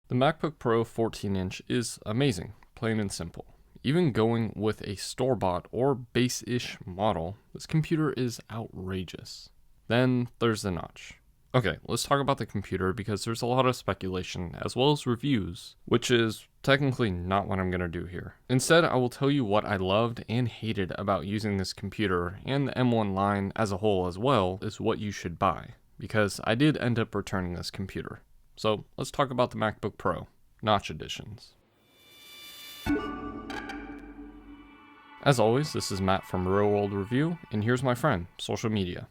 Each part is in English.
The MacBook Pro 14-inch is amazing, plain and simple. Even going with a store-bought or base-ish model, this computer is outrageous. Then there's the notch. Okay, let's talk about the computer because there's a lot of speculation as well as reviews, which is technically not what I'm going to do here. Instead, I will tell you what I loved and hated about using this computer, and the M1 line as a whole as well is what you should buy, because I did end up returning this computer. So let's talk about the MacBook Pro, Notch Editions. As always, this is Matt from Real World Review, and here's my friend, social media.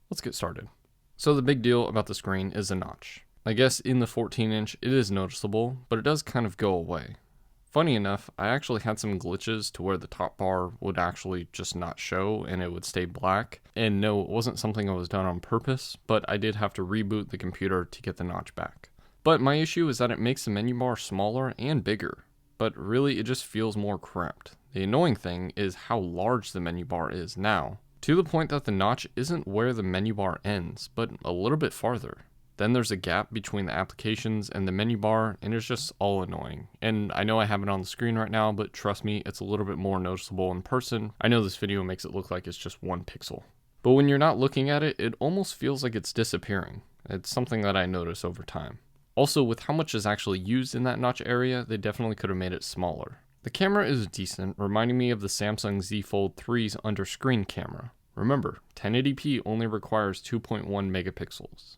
Let's get started. So the big deal about the screen is the notch. I guess in the 14-inch it is noticeable, but it does kind of go away. Funny enough, I actually had some glitches to where the top bar would actually just not show and it would stay black. And no, it wasn't something that was done on purpose, but I did have to reboot the computer to get the notch back. But my issue is that it makes the menu bar smaller and bigger, but really it just feels more cramped. The annoying thing is how large the menu bar is now, to the point that the notch isn't where the menu bar ends, but a little bit farther. Then there's a gap between the applications and the menu bar, and it's just all annoying. And I know I have it on the screen right now, but trust me, it's a little bit more noticeable in person. I know this video makes it look like it's just one pixel, but when you're not looking at it, it almost feels like it's disappearing. It's something that I notice over time. Also, with how much is actually used in that notch area, they definitely could have made it smaller. The camera is decent, reminding me of the Samsung Z Fold 3's under-screen camera. Remember, 1080p only requires 2.1 megapixels.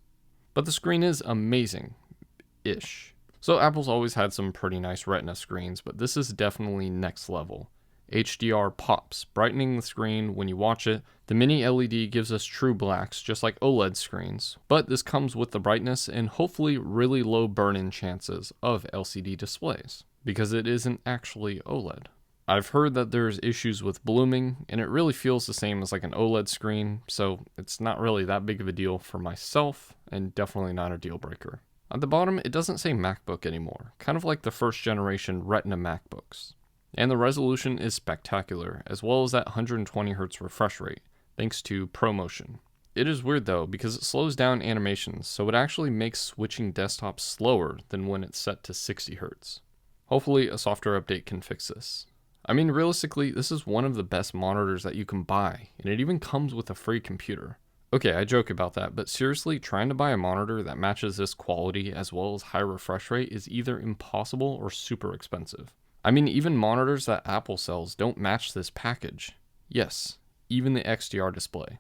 But the screen is amazing-ish. So Apple's always had some pretty nice Retina screens, but this is definitely next level. HDR pops, brightening the screen when you watch it. The mini LED gives us true blacks, just like OLED screens, but this comes with the brightness and hopefully really low burn-in chances of LCD displays, because it isn't actually OLED. I've heard that there's issues with blooming, and it really feels the same as like an OLED screen, so it's not really that big of a deal for myself, and definitely not a deal breaker. At the bottom, it doesn't say MacBook anymore, kind of like the first generation Retina MacBooks. And the resolution is spectacular, as well as that 120Hz refresh rate, thanks to ProMotion. It is weird though, because it slows down animations, so it actually makes switching desktops slower than when it's set to 60Hz. Hopefully a software update can fix this. I mean, realistically, this is one of the best monitors that you can buy, and it even comes with a free computer. Okay, I joke about that, but seriously, trying to buy a monitor that matches this quality as well as high refresh rate is either impossible or super expensive. I mean, even monitors that Apple sells don't match this package. Yes, even the XDR display.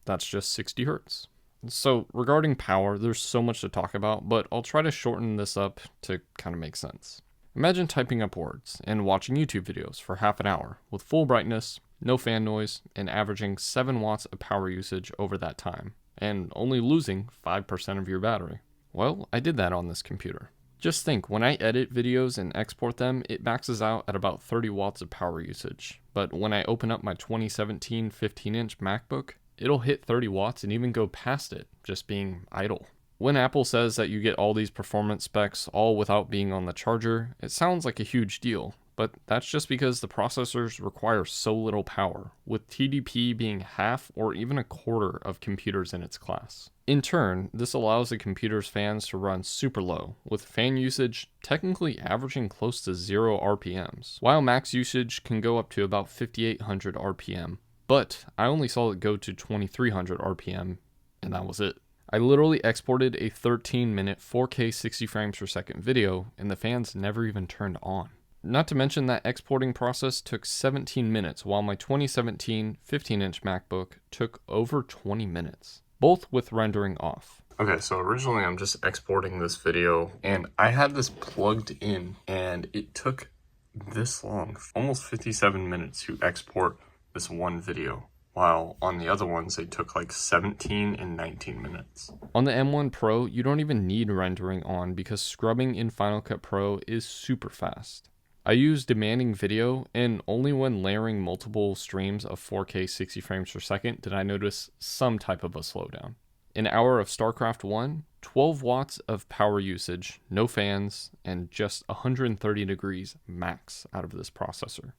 That's just 60 Hz. So, regarding power, there's so much to talk about, but I'll try to shorten this up to kind of make sense. Imagine typing up words and watching YouTube videos for half an hour with full brightness, no fan noise, and averaging 7 watts of power usage over that time, and only losing 5% of your battery. Well, I did that on this computer. Just think, when I edit videos and export them, it maxes out at about 30 watts of power usage. But when I open up my 2017 15-inch MacBook, it'll hit 30 watts and even go past it, just being idle. When Apple says that you get all these performance specs all without being on the charger, it sounds like a huge deal, but that's just because the processors require so little power, with TDP being half or even a quarter of computers in its class. In turn, this allows the computer's fans to run super low, with fan usage technically averaging close to 0 RPMs, while max usage can go up to about 5800 RPM, but I only saw it go to 2300 RPM, and that was it. I literally exported a 13-minute 4K 60 frames per second video, and the fans never even turned on. Not to mention that exporting process took 17 minutes, while my 2017 15-inch MacBook took over 20 minutes, both with rendering off. Okay, so originally I'm just exporting this video, and I had this plugged in, and it took this long, almost 57 minutes to export this one video, while on the other ones they took like 17 and 19 minutes. On the M1 Pro, you don't even need rendering on because scrubbing in Final Cut Pro is super fast. I use demanding video, and only when layering multiple streams of 4K 60 frames per second did I notice some type of a slowdown. An hour of StarCraft 1, 12 watts of power usage, no fans, and just 130 degrees max out of this processor.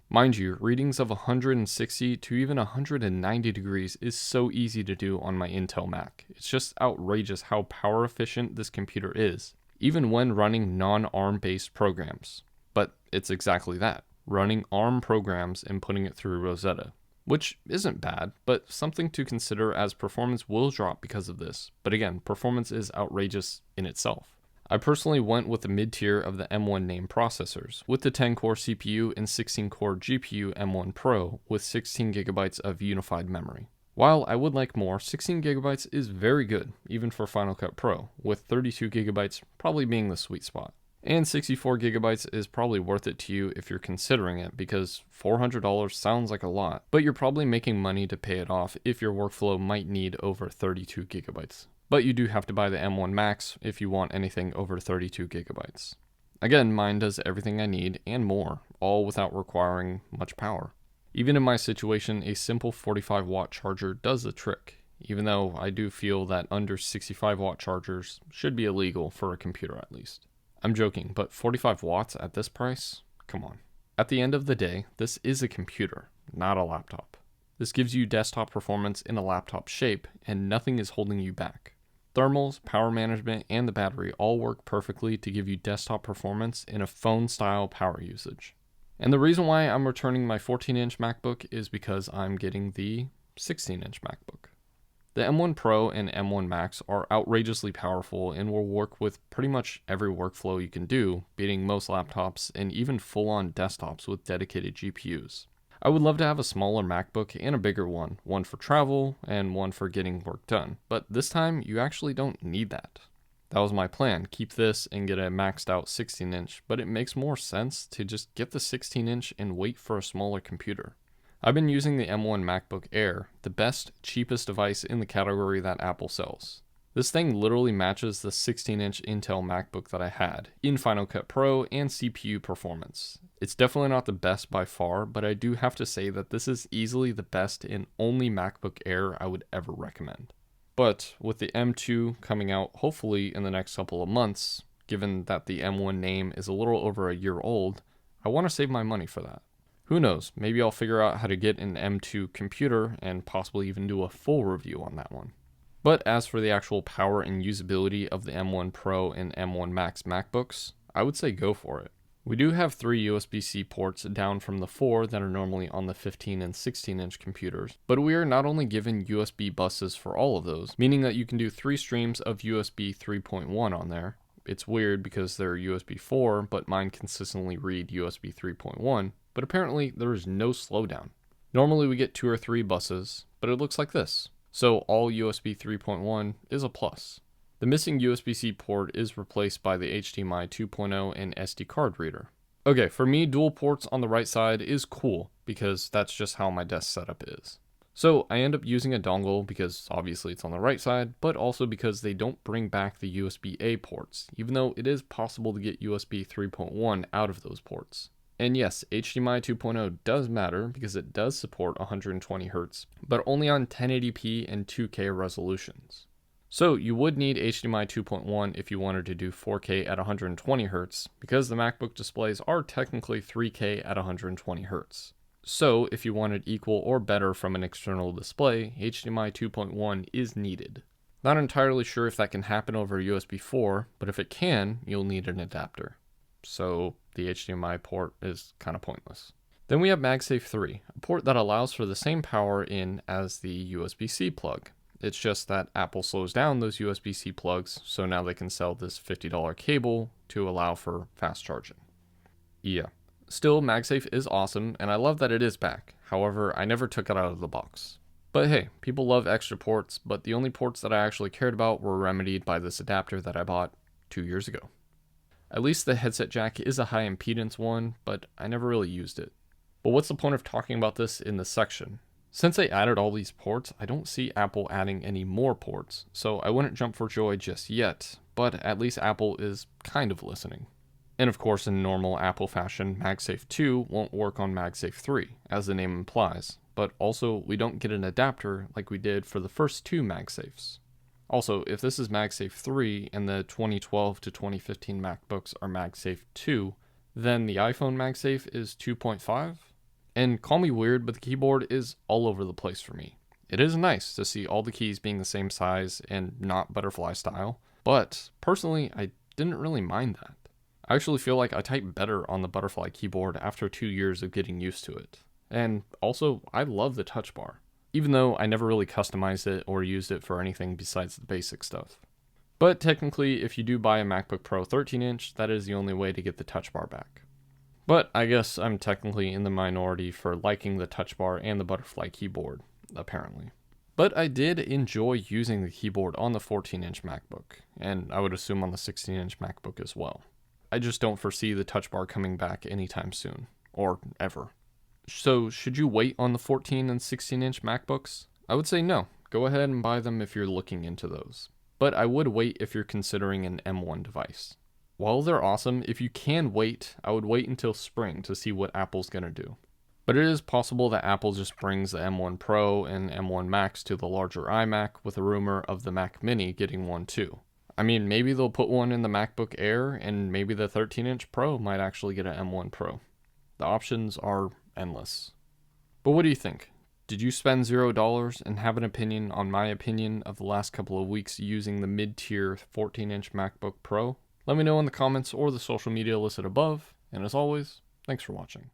Mind you, readings of 160 to even 190 degrees is so easy to do on my Intel Mac. It's just outrageous how power efficient this computer is. even when running non-ARM based programs. But it's exactly that, running ARM programs and putting it through Rosetta, which isn't bad, but something to consider as performance will drop because of this. But again, performance is outrageous in itself. I personally went with the mid-tier of the M1 name processors, with the 10-core CPU and 16-core GPU M1 Pro with 16GB of unified memory. While I would like more, 16GB is very good, even for Final Cut Pro, with 32GB probably being the sweet spot. And 64GB is probably worth it to you if you're considering it, because $400 sounds like a lot, but you're probably making money to pay it off if your workflow might need over 32GB. But you do have to buy the M1 Max if you want anything over 32GB. Again, mine does everything I need and more, all without requiring much power. Even in my situation, a simple 45-watt charger does the trick, even though I do feel that under 65-watt chargers should be illegal for a computer at least. I'm joking, but 45 watts at this price? Come on. At the end of the day, this is a computer, not a laptop. This gives you desktop performance in a laptop shape, and nothing is holding you back. Thermals, power management, and the battery all work perfectly to give you desktop performance in a phone-style power usage. And the reason why I'm returning my 14-inch MacBook is because I'm getting the 16-inch MacBook. The M1 Pro and M1 Max are outrageously powerful and will work with pretty much every workflow you can do, beating most laptops and even full-on desktops with dedicated GPUs. I would love to have a smaller MacBook and a bigger one for travel and one for getting work done, but this time you actually don't need that. That was my plan, keep this and get a maxed out 16-inch, but it makes more sense to just get the 16-inch and wait for a smaller computer. I've been using the M1 MacBook Air, the best, cheapest device in the category that Apple sells. This thing literally matches the 16-inch Intel MacBook that I had, in Final Cut Pro and CPU performance. It's definitely not the best by far, but I do have to say that this is easily the best and only MacBook Air I would ever recommend. But with the M2 coming out hopefully in the next couple of months, given that the M1 name is a little over a year old, I want to save my money for that. Who knows, maybe I'll figure out how to get an M2 computer and possibly even do a full review on that one. But as for the actual power and usability of the M1 Pro and M1 Max MacBooks, I would say go for it. We do have 3 USB-C ports down from the 4 that are normally on the 15 and 16-inch computers, but we are not only given USB buses for all of those, meaning that you can do 3 streams of USB 3.1 on there. It's weird because they're USB 4, but mine consistently read USB 3.1, but apparently there is no slowdown. Normally we get 2 or 3 buses, but it looks like this. So all USB 3.1 is a plus. The missing USB-C port is replaced by the HDMI 2.0 and SD card reader. Okay, for me, dual ports on the right side is cool, because that's just how my desk setup is. So I end up using a dongle because obviously it's on the right side, but also because they don't bring back the USB-A ports, even though it is possible to get USB 3.1 out of those ports. And yes, HDMI 2.0 does matter because it does support 120Hz, but only on 1080p and 2K resolutions. So you would need HDMI 2.1 if you wanted to do 4K at 120Hz, because the MacBook displays are technically 3K at 120Hz. So if you wanted equal or better from an external display, HDMI 2.1 is needed. Not entirely sure if that can happen over USB 4, but if it can, you'll need an adapter. So the HDMI port is kind of pointless. Then we have MagSafe 3, a port that allows for the same power in as the USB-C plug. It's just that Apple slows down those USB-C plugs, so now they can sell this $50 cable to allow for fast charging. Yeah. Still, MagSafe is awesome, and I love that it is back. However, I never took it out of the box. But hey, people love extra ports, but the only ports that I actually cared about were remedied by this adapter that I bought 2 years ago. At least the headset jack is a high impedance one, but I never really used it. But what's the point of talking about this in this section? Since they added all these ports, I don't see Apple adding any more ports, so I wouldn't jump for joy just yet, but at least Apple is kind of listening. And of course, in normal Apple fashion, MagSafe 2 won't work on MagSafe 3, as the name implies, but also we don't get an adapter like we did for the first 2 MagSafes. Also, if this is MagSafe 3 and the 2012 to 2015 MacBooks are MagSafe 2, then the iPhone MagSafe is 2.5? And call me weird, but the keyboard is all over the place for me. It is nice to see all the keys being the same size and not butterfly style, but personally, I didn't really mind that. I actually feel like I type better on the butterfly keyboard after 2 years of getting used to it. And also, I love the touch bar, even though I never really customized it or used it for anything besides the basic stuff. But technically, if you do buy a MacBook Pro 13-inch, that is the only way to get the touch bar back. But I guess I'm technically in the minority for liking the touch bar and the butterfly keyboard, apparently. But I did enjoy using the keyboard on the 14-inch MacBook, and I would assume on the 16-inch MacBook as well. I just don't foresee the touch bar coming back anytime soon, or ever. So should you wait on the 14 and 16-inch MacBooks? I would say no. Go ahead and buy them if you're looking into those. But I would wait if you're considering an M1 device. While they're awesome, if you can wait, I would wait until spring to see what Apple's gonna do. But it is possible that Apple just brings the M1 Pro and M1 Max to the larger iMac, with a rumor of the Mac Mini getting one too. I mean, maybe they'll put one in the MacBook Air, and maybe the 13-inch Pro might actually get an M1 Pro. The options are endless. But what do you think? Did you spend $0 and have an opinion on my opinion of the last couple of weeks using the mid-tier 14-inch MacBook Pro? Let me know in the comments or the social media listed above, and as always, thanks for watching.